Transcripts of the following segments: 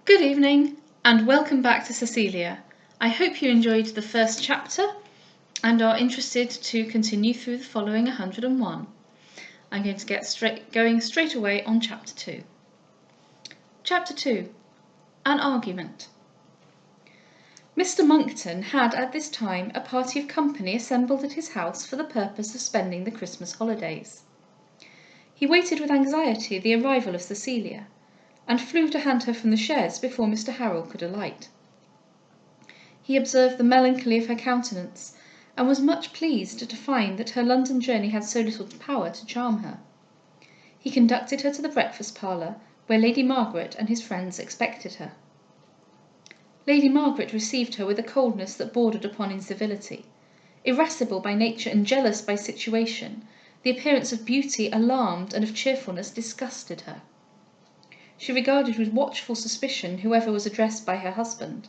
Good evening and welcome back to Cecilia. I hope you enjoyed the first chapter and are interested to continue through the following 101. I'm going to get going straight away on chapter 2. Chapter 2. An Argument. Mr. Monckton had at this time a party of company assembled at his house for the purpose of spending the Christmas holidays. He waited with anxiety the arrival of Cecilia, and flew to hand her from the chaise before Mr. Harrel could alight. He observed the melancholy of her countenance, and was much pleased to find that her London journey had so little power to charm her. He conducted her to the breakfast parlour, where Lady Margaret and his friends expected her. Lady Margaret received her with a coldness that bordered upon incivility. Irascible by nature and jealous by situation, the appearance of beauty alarmed and of cheerfulness disgusted her. She regarded with watchful suspicion whoever was addressed by her husband,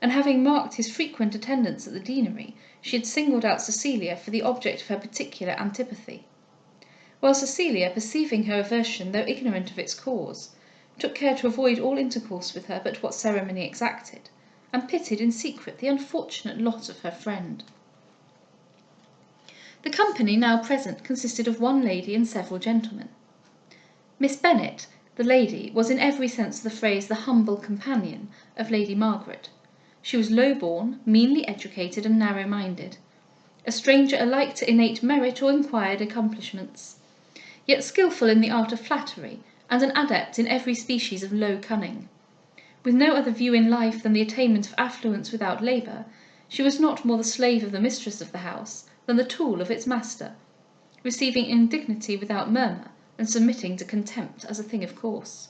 and having marked his frequent attendance at the deanery, she had singled out Cecilia for the object of her particular antipathy; while Cecilia, perceiving her aversion, though ignorant of its cause, took care to avoid all intercourse with her but what ceremony exacted, and pitied in secret the unfortunate lot of her friend. The company now present consisted of one lady and several gentlemen. Miss Bennet, the lady, was in every sense of the phrase the humble companion of Lady Margaret. She was low-born, meanly educated, and narrow-minded, a stranger alike to innate merit or acquired accomplishments, yet skilful in the art of flattery, and an adept in every species of low cunning. With no other view in life than the attainment of affluence without labour, she was not more the slave of the mistress of the house than the tool of its master, receiving indignity without murmur, and submitting to contempt as a thing of course.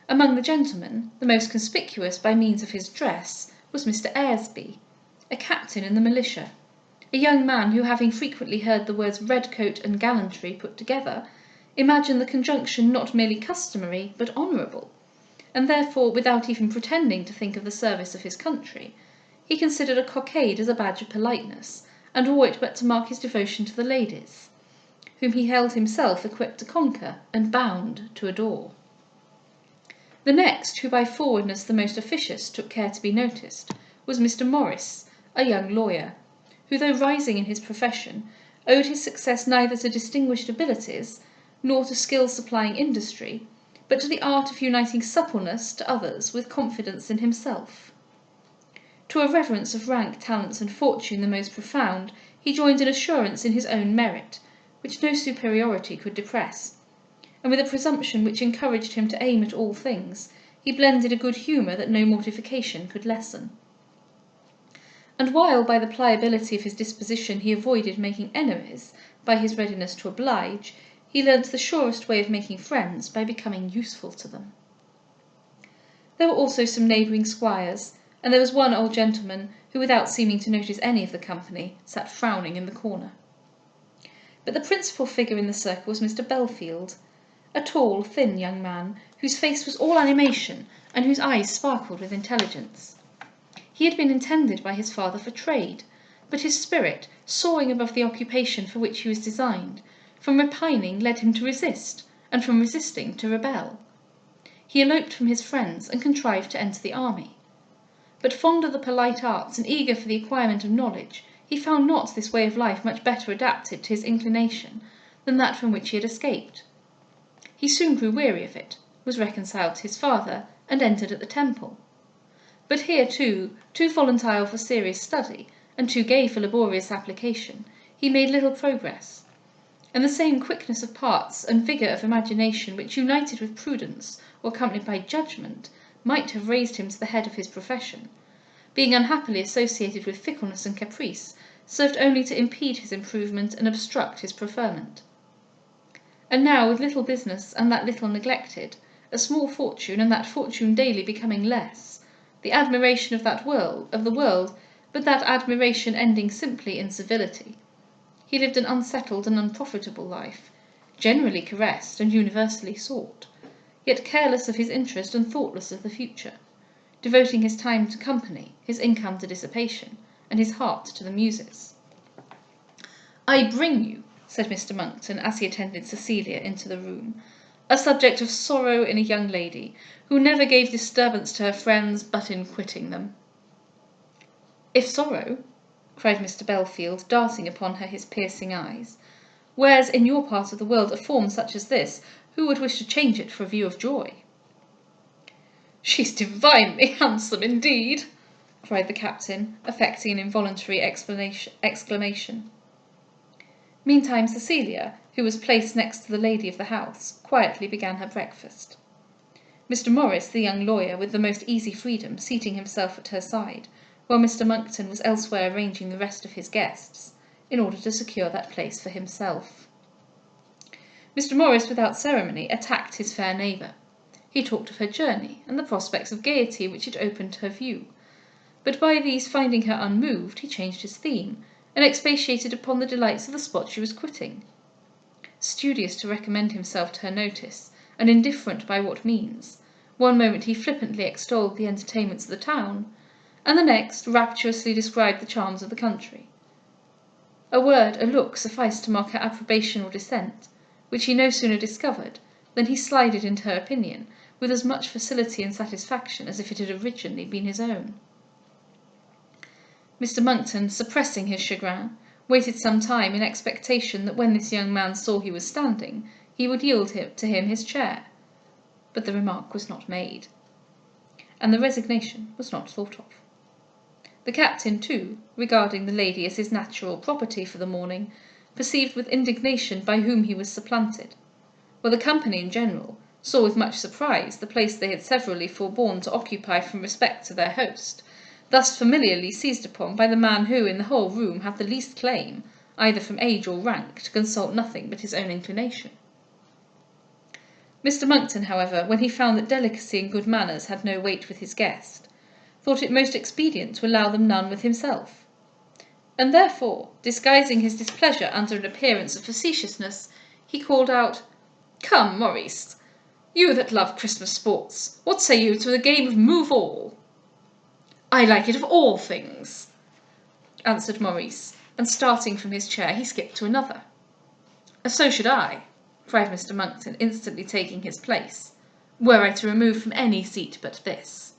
Among the gentlemen, the most conspicuous by means of his dress was Mr. Aresby, a captain in the militia, a young man who, having frequently heard the words red coat and gallantry put together, imagined the conjunction not merely customary but honourable, and therefore, without even pretending to think of the service of his country, he considered a cockade as a badge of politeness, and wore it but to mark his devotion to the ladies, whom he held himself equipped to conquer and bound to adore. The next, who by forwardness the most officious took care to be noticed, was Mr. Morris, a young lawyer, who, though rising in his profession, owed his success neither to distinguished abilities, nor to skill supplying industry, but to the art of uniting suppleness to others with confidence in himself. To a reverence of rank, talents, and fortune the most profound, he joined an assurance in his own merit, which no superiority could depress, and with a presumption which encouraged him to aim at all things, he blended a good humour that no mortification could lessen. And while by the pliability of his disposition he avoided making enemies by his readiness to oblige, he learnt the surest way of making friends by becoming useful to them. There were also some neighbouring squires, and there was one old gentleman who, without seeming to notice any of the company, sat frowning in the corner. But the principal figure in the circle was Mr. Belfield, a tall, thin young man, whose face was all animation, and whose eyes sparkled with intelligence. He had been intended by his father for trade, but his spirit, soaring above the occupation for which he was designed, from repining led him to resist, and from resisting to rebel. He eloped from his friends, and contrived to enter the army. But fond of the polite arts, and eager for the acquirement of knowledge, he found not this way of life much better adapted to his inclination than that from which he had escaped. He soon grew weary of it, was reconciled to his father, and entered at the Temple. But here too volatile for serious study, and too gay for laborious application, he made little progress, and the same quickness of parts and vigour of imagination which, united with prudence or accompanied by judgment, might have raised him to the head of his profession, being unhappily associated with fickleness and caprice, served only to impede his improvement and obstruct his preferment. And now, with little business, and that little neglected, a small fortune, and that fortune daily becoming less, the admiration of the world, but that admiration ending simply in civility, he lived an unsettled and unprofitable life, generally caressed and universally sought, yet careless of his interest and thoughtless of the future, devoting his time to company, his income to dissipation, and his heart to the muses. "I bring you," said Mr. Monckton, as he attended Cecilia into the room, a subject of sorrow in a young lady, who never gave disturbance to her friends but in quitting them. If sorrow, cried Mr. Belfield, darting upon her his piercing eyes, wears in your part of the world a form such as this, who would wish to change it for a view of joy? She's divinely handsome indeed, cried the captain, affecting an involuntary exclamation. Meantime Cecilia, who was placed next to the lady of the house, quietly began her breakfast. Mr. Morris, the young lawyer, with the most easy freedom, seating himself at her side, while Mr. Monckton was elsewhere arranging the rest of his guests, in order to secure that place for himself. Mr. Morris, without ceremony, attacked his fair neighbour. He talked of her journey, and the prospects of gaiety which it opened to her view, but by these finding her unmoved, he changed his theme, and expatiated upon the delights of the spot she was quitting. Studious to recommend himself to her notice, and indifferent by what means, one moment he flippantly extolled the entertainments of the town, and the next rapturously described the charms of the country. A word, a look, sufficed to mark her approbation or dissent, which he no sooner discovered than he slided into her opinion with as much facility and satisfaction as if it had originally been his own. Mr. Monckton, suppressing his chagrin, waited some time in expectation that when this young man saw he was standing, he would yield to him his chair. But the remark was not made, and the resignation was not thought of. The captain, too, regarding the lady as his natural property for the morning, perceived with indignation by whom he was supplanted, while the company in general saw with much surprise the place they had severally forborne to occupy from respect to their host, thus familiarly seized upon by the man who in the whole room had the least claim, either from age or rank, to consult nothing but his own inclination. Mr. Monckton, however, when he found that delicacy and good manners had no weight with his guest, thought it most expedient to allow them none with himself, and therefore, disguising his displeasure under an appearance of facetiousness, he called out, "Come, Maurice, you that love Christmas sports, what say you to the game of move all?" "I like it of all things," answered Maurice, and starting from his chair, he skipped to another. "So should I," cried Mr. Monckton, instantly taking his place, "were I to remove from any seat but this."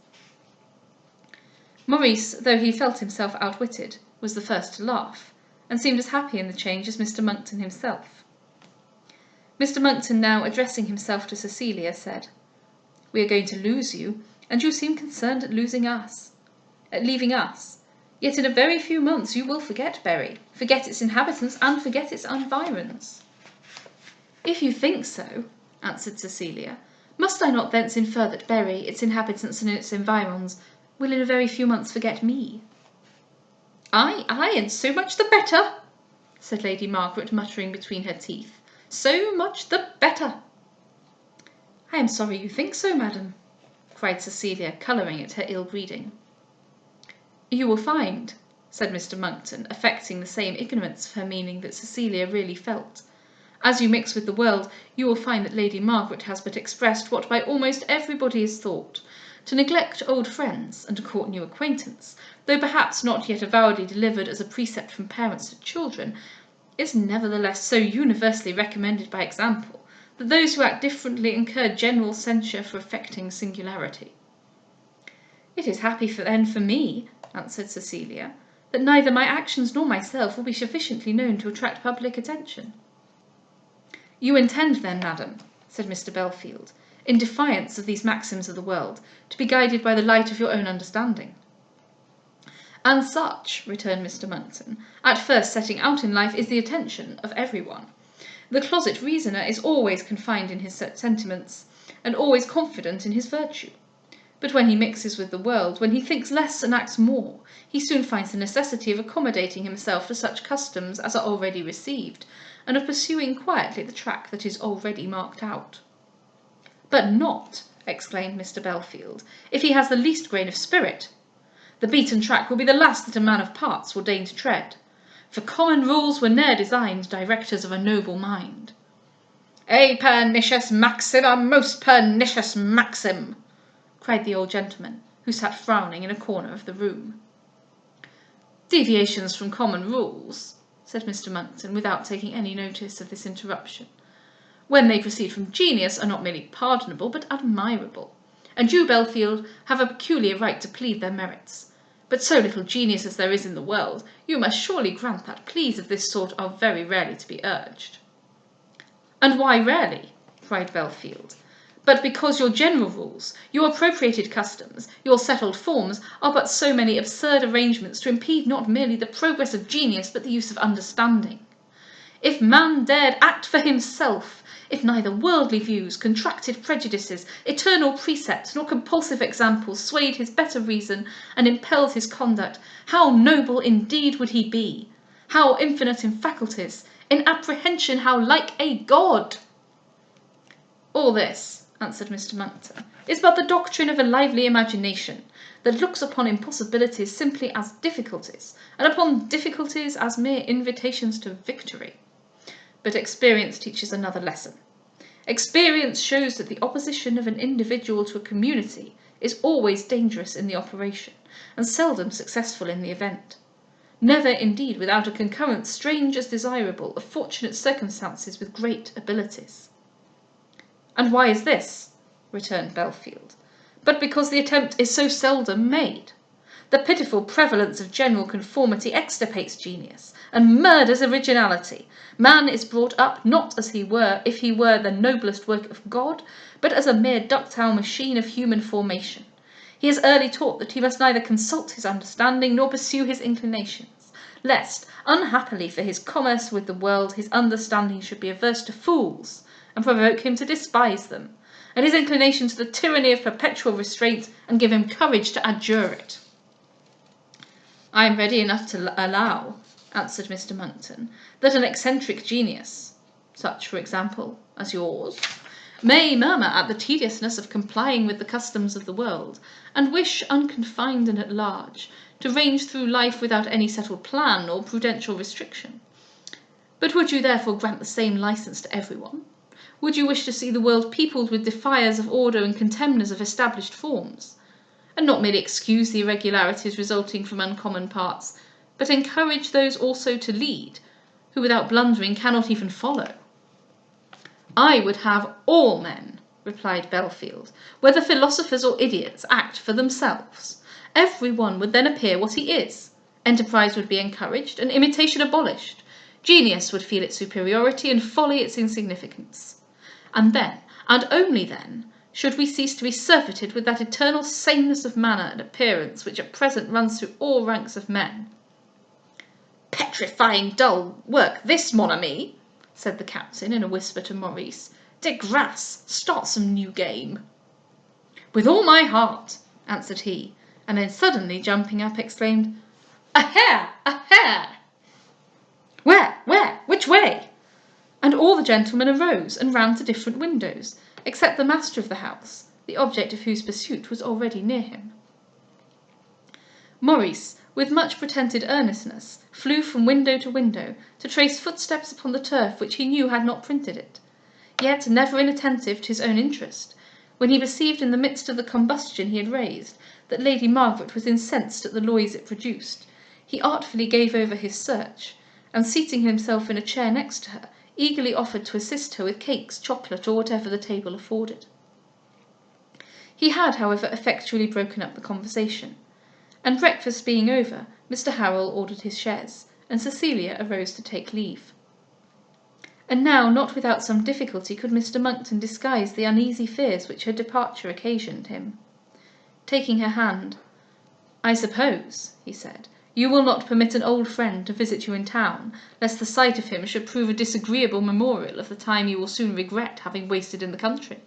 Maurice, though he felt himself outwitted, was the first to laugh, and seemed as happy in the change as Mr. Monckton himself. Mr. Monckton, now addressing himself to Cecilia, said, "We are going to lose you, and you seem concerned at leaving us. Yet in a very few months you will forget Bury, forget its inhabitants, and forget its environs." "If you think so," answered Cecilia, "must I not thence infer that Bury, its inhabitants, and its environs, will in a very few months forget me?" "Ay, ay, and so much the better," said Lady Margaret, muttering between her teeth, "so much the better." "I am sorry you think so, madam," cried Cecilia, colouring at her ill-breeding. "You will find," said Mr. Monckton, affecting the same ignorance of her meaning that Cecilia really felt, "as you mix with the world, you will find that Lady Margaret has but expressed what by almost everybody is thought, to neglect old friends, and to court new acquaintance, though perhaps not yet avowedly delivered as a precept from parents to children, is nevertheless so universally recommended by example, that those who act differently incur general censure for affecting singularity." "It is happy then for me," answered Cecilia, "that neither my actions nor myself will be sufficiently known to attract public attention." "You intend then, madam," said Mr. Belfield, "in defiance of these maxims of the world, to be guided by the light of your own understanding." "And such," returned Mr. Monckton, "at first setting out in life, is the attention of every one. The closet reasoner is always confined in his sentiments, and always confident in his virtue. But when he mixes with the world, when he thinks less and acts more, he soon finds the necessity of accommodating himself to such customs as are already received, and of pursuing quietly the track that is already marked out." "But not," exclaimed Mr. Belfield, "if he has the least grain of spirit. The beaten track will be the last that a man of parts will deign to tread, for common rules were ne'er designed directors of a noble mind." "A pernicious maxim, a most pernicious maxim!" cried the old gentleman, who sat frowning in a corner of the room. "Deviations from common rules," said Mr. Monckton, without taking any notice of this interruption, when they proceed from genius, are not merely pardonable, but admirable. And you, Belfield, have a peculiar right to plead their merits. But so little genius as there is in the world, you must surely grant that pleas of this sort are very rarely to be urged. And why rarely? Cried Belfield. But because your general rules, your appropriated customs, your settled forms, are but so many absurd arrangements to impede not merely the progress of genius, but the use of understanding. If man dared act for himself, if neither worldly views, contracted prejudices, eternal precepts, nor compulsive examples swayed his better reason and impelled his conduct, how noble indeed would he be! How infinite in faculties, in apprehension how like a god! All this, answered Mr. Monckton, is but the doctrine of a lively imagination, that looks upon impossibilities simply as difficulties, and upon difficulties as mere invitations to victory. But experience teaches another lesson. Experience shows that the opposition of an individual to a community is always dangerous in the operation, and seldom successful in the event. Never, indeed, without a concurrence strange as desirable of fortunate circumstances with great abilities. And why is this? Returned Belfield. But because the attempt is so seldom made. The pitiful prevalence of general conformity extirpates genius, and murders originality. Man is brought up not as he were, if he were the noblest work of God, but as a mere ductile machine of human formation. He is early taught that he must neither consult his understanding nor pursue his inclinations, lest, unhappily for his commerce with the world, his understanding should be averse to fools, and provoke him to despise them, and his inclination to the tyranny of perpetual restraint, and give him courage to adjure it. I am ready enough to allow, answered Mr. Monckton, that an eccentric genius, such, for example, as yours, may murmur at the tediousness of complying with the customs of the world, and wish, unconfined and at large, to range through life without any settled plan or prudential restriction. But would you therefore grant the same license to every one? Would you wish to see the world peopled with defiers of order and contemners of established forms? And not merely excuse the irregularities resulting from uncommon parts, but encourage those also to lead, who without blundering cannot even follow? I would have all men, replied Belfield, whether philosophers or idiots, act for themselves. Every one would then appear what he is. Enterprise would be encouraged, and imitation abolished. Genius would feel its superiority, and folly its insignificance. And then, and only then, should we cease to be surfeited with that eternal sameness of manner and appearance which at present runs through all ranks of men. Petrifying dull work this, mon ami, said the captain in a whisper to Maurice. De grace, start some new game. With all my heart, answered he, and then suddenly jumping up exclaimed, A hare! A hare! Where? Which way? And all the gentlemen arose and ran to different windows, except the master of the house, the object of whose pursuit was already near him. Maurice, with much pretended earnestness, flew from window to window, to trace footsteps upon the turf which he knew had not printed it, yet never inattentive to his own interest, when he perceived in the midst of the combustion he had raised, that Lady Margaret was incensed at the noise it produced. He artfully gave over his search, and seating himself in a chair next to her, eagerly offered to assist her with cakes, chocolate, or whatever the table afforded. He had, however, effectually broken up the conversation, and breakfast being over, Mr. Harrel ordered his chaise, and Cecilia arose to take leave. And now, not without some difficulty, could Mr. Monckton disguise the uneasy fears which her departure occasioned him. Taking her hand, I suppose, he said, you will not permit an old friend to visit you in town, lest the sight of him should prove a disagreeable memorial of the time you will soon regret having wasted in the country.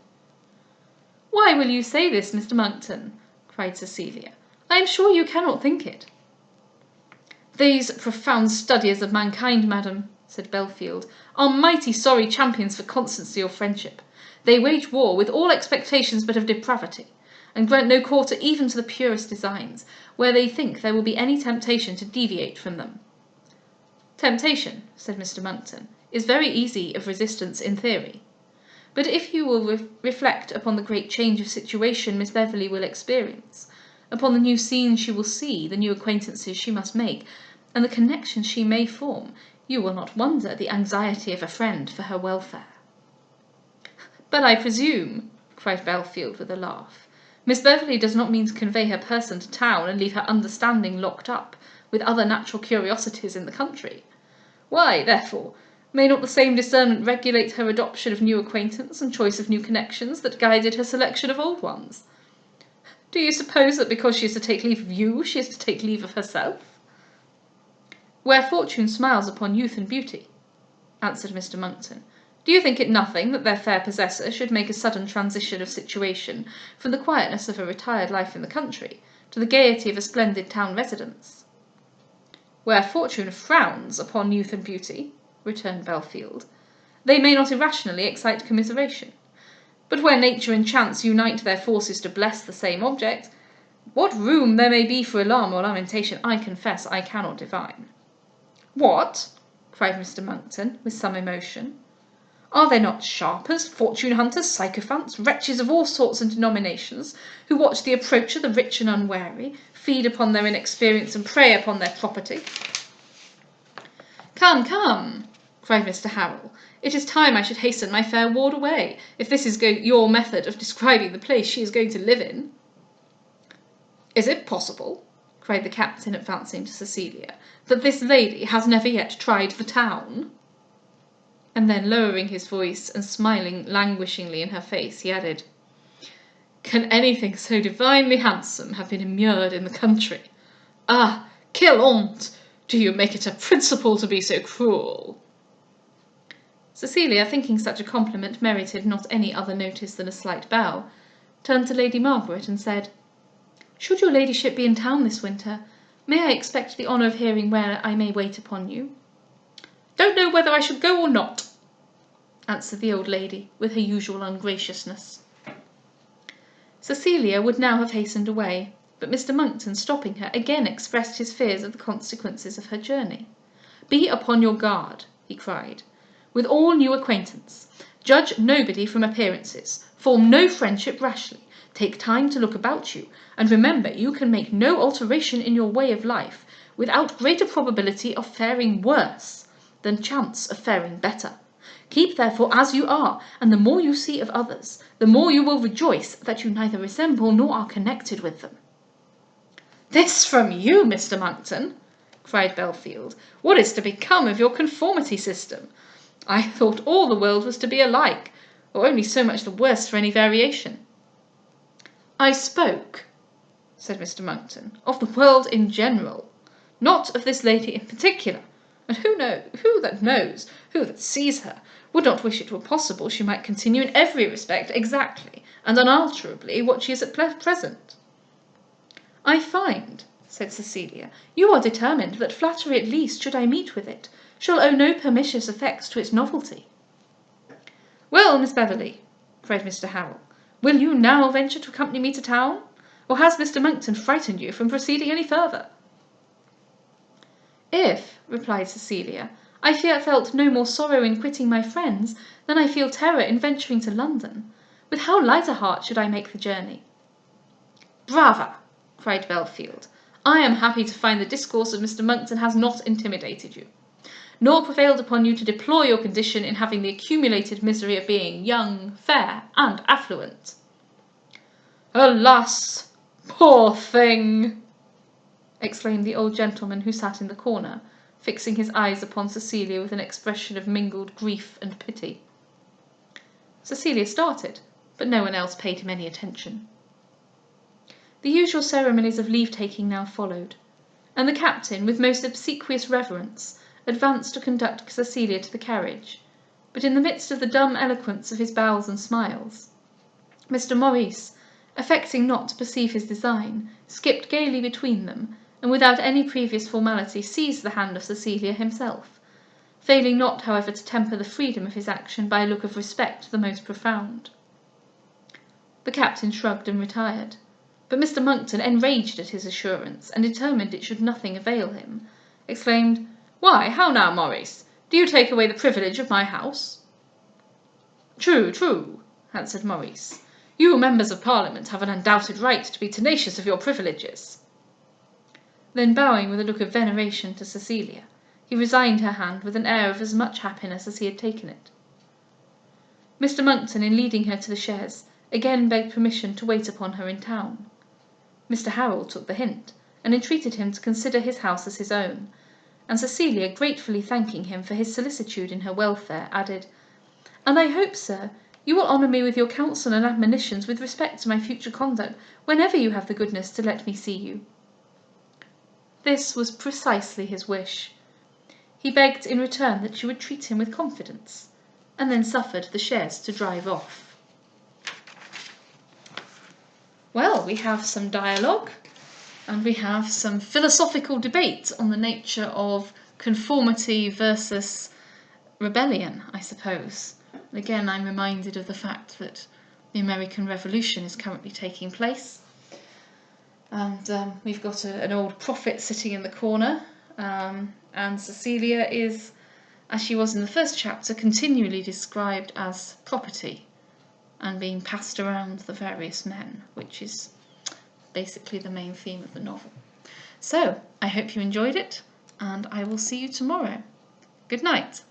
Why will you say this, Mr. Monckton? cried Cecilia. I am sure you cannot think it. These profound studiers of mankind, madam, said Belfield, are mighty sorry champions for constancy or friendship. They wage war with all expectations but of depravity, and grant no quarter even to the purest designs, where they think there will be any temptation to deviate from them. Temptation, said Mr. Monckton, is very easy of resistance in theory. But if you will reflect upon the great change of situation Miss Beverley will experience, upon the new scenes she will see, the new acquaintances she must make, and the connections she may form, you will not wonder at the anxiety of a friend for her welfare. "But I presume," cried Belfield with a laugh, "Miss Beverley does not mean to convey her person to town and leave her understanding locked up, with other natural curiosities in the country. Why, therefore, may not the same discernment regulate her adoption of new acquaintance and choice of new connections that guided her selection of old ones? Do you suppose that because she is to take leave of you, she is to take leave of herself?" "Where fortune smiles upon youth and beauty," answered Mr Monckton, "do you think it nothing that their fair possessor should make a sudden transition of situation from the quietness of a retired life in the country to the gaiety of a splendid town residence?" "Where fortune frowns upon youth and beauty," returned Belfield, "they may not irrationally excite commiseration. But where nature and chance unite their forces to bless the same object, what room there may be for alarm or lamentation, I confess I cannot divine." "What!" cried Mr Monckton, with some emotion, "are there not sharpers, fortune-hunters, sycophants, wretches of all sorts and denominations, who watch the approach of the rich and unwary, feed upon their inexperience, and prey upon their property?" "Come, come," cried Mr Harrel, "it is time I should hasten my fair ward away, if this is your method of describing the place she is going to live in." "Is it possible," cried the Captain, advancing to Cecilia, "that this lady has never yet tried the town?" And then, lowering his voice, and smiling languishingly in her face, he added, "Can anything so divinely handsome have been immured in the country? Ah, quelle honte! Do you make it a principle to be so cruel?" Cecilia, thinking such a compliment merited not any other notice than a slight bow, turned to Lady Margaret and said, "Should your ladyship be in town this winter, may I expect the honour of hearing where I may wait upon you?" "Don't know whether I should go or not," answered the old lady, with her usual ungraciousness. Cecilia would now have hastened away, but Mr Monckton, stopping her, again expressed his fears of the consequences of her journey. "Be upon your guard," he cried, "with all new acquaintance. Judge nobody from appearances, form no friendship rashly, take time to look about you, and remember you can make no alteration in your way of life without greater probability of faring worse than chance of faring better. Keep therefore as you are, and the more you see of others, the more you will rejoice that you neither resemble nor are connected with them." "This from you, Mr Monckton!" cried Belfield. "What is to become of your conformity system? I thought all the world was to be alike, or only so much the worse for any variation." "I spoke," said Mr Monckton, "of the world in general, not of this lady in particular, and who that sees her, would not wish it were possible she might continue in every respect exactly and unalterably what she is at present." "I find," said Cecilia, "you are determined that flattery at least, should I meet with it, shall owe no pernicious effects to its novelty." "Well, Miss Beverley," cried Mr Harrel, "will you now venture to accompany me to town, or has Mr Monckton frightened you from proceeding any further?" "If," replied Cecilia, "I felt no more sorrow in quitting my friends than I feel terror in venturing to London, with how light a heart should I make the journey." "Brava!" cried Belfield, "I am happy to find the discourse of Mr Monckton has not intimidated you, nor prevailed upon you to deplore your condition in having the accumulated misery of being young, fair, and affluent." "Alas, poor thing!" exclaimed the old gentleman who sat in the corner, fixing his eyes upon Cecilia with an expression of mingled grief and pity. Cecilia started, but no one else paid him any attention. The usual ceremonies of leave-taking now followed, and the Captain, with most obsequious reverence, advanced to conduct Cecilia to the carriage, but in the midst of the dumb eloquence of his bows and smiles, Mr Maurice, affecting not to perceive his design, skipped gaily between them, and without any previous formality seized the hand of Cecilia himself, failing not, however, to temper the freedom of his action by a look of respect the most profound. The Captain shrugged and retired, but Mr Monckton, enraged at his assurance, and determined it should nothing avail him, exclaimed, "Why, how now, Maurice? Do you take away the privilege of my house?" "True, true," answered Maurice. "You members of Parliament have an undoubted right to be tenacious of your privileges." Then, bowing with a look of veneration to Cecilia, he resigned her hand with an air of as much happiness as he had taken it. Mr. Monckton, in leading her to the chaise, again begged permission to wait upon her in town. Mr. Harrel took the hint, and entreated him to consider his house as his own, and Cecilia, gratefully thanking him for his solicitude in her welfare, added, "And I hope, sir, you will honour me with your counsel and admonitions with respect to my future conduct, whenever you have the goodness to let me see you." This was precisely his wish. He begged in return that she would treat him with confidence, and then suffered the chaise to drive off. Well, we have some dialogue, and we have some philosophical debate on the nature of conformity versus rebellion, I suppose. Again, I'm reminded of the fact that the American Revolution is currently taking place. And we've got an old prophet sitting in the corner, and Cecilia is, as she was in the first chapter, continually described as property and being passed around the various men, which is basically the main theme of the novel. So, I hope you enjoyed it, and I will see you tomorrow. Good night.